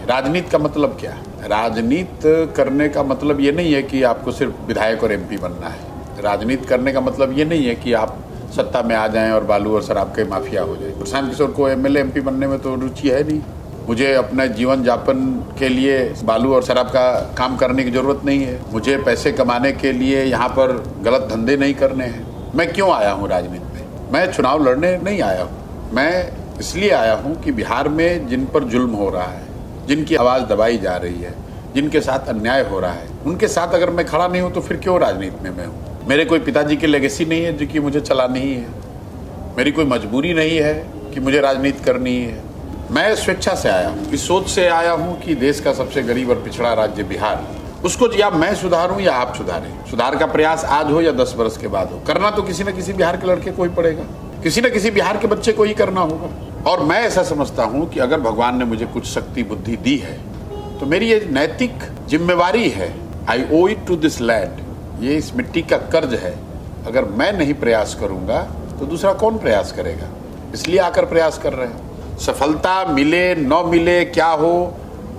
राजनीति का मतलब क्या है? राजनीति करने का मतलब ये नहीं है कि आपको सिर्फ विधायक और एमपी बनना है। राजनीति करने का मतलब ये नहीं है कि आप सत्ता में आ जाएं और बालू और शराब के माफिया हो जाए। प्रशांत किशोर को एमएलए एमपी बनने में तो रुचि है नहीं। मुझे अपने जीवन यापन के लिए बालू और शराब का काम करने की जरूरत नहीं है। मुझे पैसे कमाने के लिए यहाँ पर गलत धंधे नहीं करने हैं। मैं क्यों आया हूँ राजनीति में? मैं चुनाव लड़ने नहीं आया हूँ। मैं इसलिए आया हूँ कि बिहार में जिन पर जुल्म हो रहा है, जिनकी आवाज़ दबाई जा रही है, जिनके साथ अन्याय हो रहा है, उनके साथ अगर मैं खड़ा नहीं हूँ तो फिर क्यों राजनीति में मैं हूँ? मेरे कोई पिताजी की लेगेसी नहीं है जो कि मुझे चलानी ही है। मेरी कोई मजबूरी नहीं है कि मुझे राजनीति करनी है। मैं स्वेच्छा से आया हूँ, इस सोच से आया हूँ कि देश का सबसे गरीब और पिछड़ा राज्य बिहार, उसको या मैं सुधारूं या आप सुधारें। सुधार का प्रयास आज हो या 10 वर्ष के बाद हो, करना तो किसी न किसी बिहार के लड़के को ही पड़ेगा, किसी न किसी बिहार के बच्चे को ही करना होगा। और मैं ऐसा समझता हूँ कि अगर भगवान ने मुझे कुछ शक्ति बुद्धि दी है तो मेरी ये नैतिक जिम्मेवारी है। आई ओ इट टू दिस लैंड, ये इस मिट्टी का कर्ज है। अगर मैं नहीं प्रयास करूंगा तो दूसरा कौन प्रयास करेगा? इसलिए आकर प्रयास कर रहे हैं। सफलता मिले न मिले क्या हो,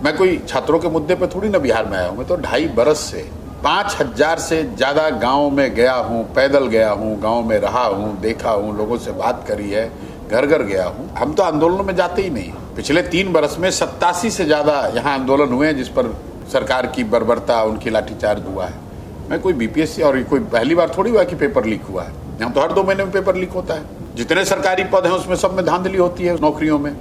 मैं कोई छात्रों के मुद्दे पे थोड़ी ना बिहार में आया हूँ। मैं तो 2.5 बरस से 5000 से ज़्यादा गांव में गया हूँ, पैदल गया हूँ, गांव में रहा हूँ, देखा हूँ, लोगों से बात करी है, घर घर गया हूँ। हम तो आंदोलनों में जाते ही नहीं। पिछले 3 बरस में 87 से ज़्यादा यहाँ आंदोलन हुए हैं जिस पर सरकार की बर्बरता, उनकी लाठीचार्ज हुआ है। मैं कोई बीपीएससी और कोई पहली बार थोड़ी हुआ कि पेपर लीक हुआ है। यहाँ तो हर 2 महीने में पेपर लीक होता है। जितने सरकारी पद हैं उसमें सब में धांधली होती है नौकरियों में,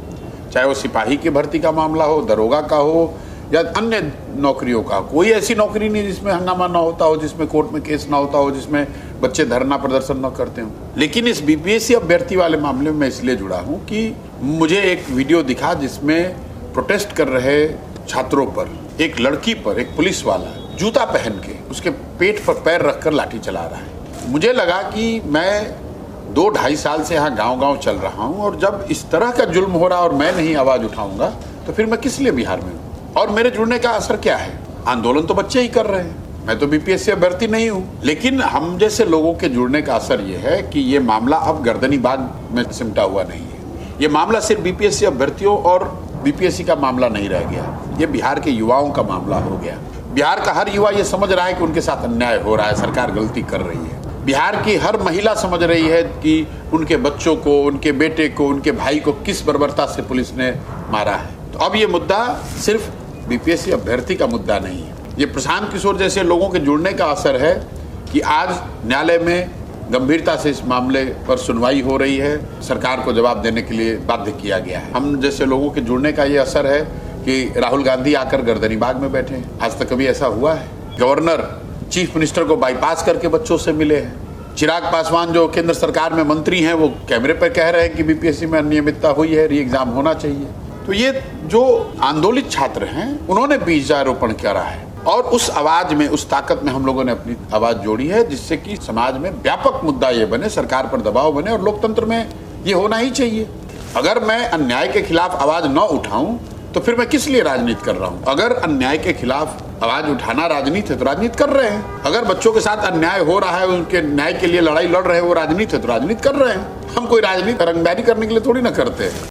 चाहे वो सिपाही की भर्ती का मामला हो, दरोगा का हो या अन्य नौकरियों का। कोई ऐसी नौकरी नहीं जिसमें हंगामा ना होता हो, जिसमें कोर्ट में केस ना होता हो, जिसमें बच्चे धरना प्रदर्शन ना करते हो। लेकिन इस बीपीएससी अभ्यर्थी वाले मामले में मैं इसलिए जुड़ा हूँ कि मुझे एक वीडियो दिखा जिसमें प्रोटेस्ट कर रहे छात्रों पर एक लड़की पर एक पुलिस वाला जूता पहन के उसके पेट पर पैर रखकर लाठी चला रहा है। मुझे लगा कि मैं 2-2.5 साल से यहाँ गांव-गांव चल रहा हूँ और जब इस तरह का जुल्म हो रहा और मैं नहीं आवाज उठाऊंगा तो फिर मैं किस लिए बिहार में हूँ? और मेरे जुड़ने का असर क्या है? आंदोलन तो बच्चे ही कर रहे हैं, मैं तो बीपीएससी अभ्यर्थी नहीं हूँ। लेकिन हम जैसे लोगों के जुड़ने का असर ये है कि ये मामला अब गर्दनी बाग में सिमटा हुआ नहीं है। ये मामला सिर्फ बीपीएससी अभ्यर्थियों और बीपीएससी का मामला नहीं रह गया, ये बिहार के युवाओं का मामला हो गया। बिहार का हर युवा ये समझ रहा है कि उनके साथ अन्याय हो रहा है, सरकार गलती कर रही है। बिहार की हर महिला समझ रही है कि उनके बच्चों को, उनके बेटे को, उनके भाई को किस बर्बरता से पुलिस ने मारा है। तो अब ये मुद्दा सिर्फ बीपीएससी अभ्यर्थी का मुद्दा नहीं है, ये प्रशांत किशोर जैसे लोगों के जुड़ने का असर है कि आज न्यायालय में गंभीरता से इस मामले पर सुनवाई हो रही है, सरकार को जवाब देने के लिए बाध्य किया गया है। हम जैसे लोगों के जुड़ने का ये असर है कि राहुल गांधी आकर गर्दनी बाग में बैठे। आज तक कभी ऐसा हुआ है? गवर्नर चीफ मिनिस्टर को बाईपास करके बच्चों से मिले हैं। चिराग पासवान जो केंद्र सरकार में मंत्री हैं वो कैमरे पर कह रहे हैं कि बीपीएससी में अनियमितता हुई है, री एग्जाम होना चाहिए। तो ये जो आंदोलित छात्र हैं उन्होंने बीजारोपण करा है और उस आवाज में, उस ताकत में हम लोगों ने अपनी आवाज जोड़ी है जिससे कि समाज में व्यापक मुद्दा ये बने, सरकार पर दबाव बने और लोकतंत्र में ये होना ही चाहिए। अगर मैं अन्याय के खिलाफ आवाज न उठाऊं तो फिर मैं किस लिए राजनीति कर रहा हूं? अगर अन्याय के खिलाफ आवाज उठाना राजनीति है तो राजनीति कर रहे हैं। अगर बच्चों के साथ अन्याय हो रहा है, उनके न्याय के लिए लड़ाई लड़ रहे हैं, वो राजनीति है तो राजनीति कर रहे हैं। हम कोई राजनीति रंगदारी करने के लिए थोड़ी ना करते हैं।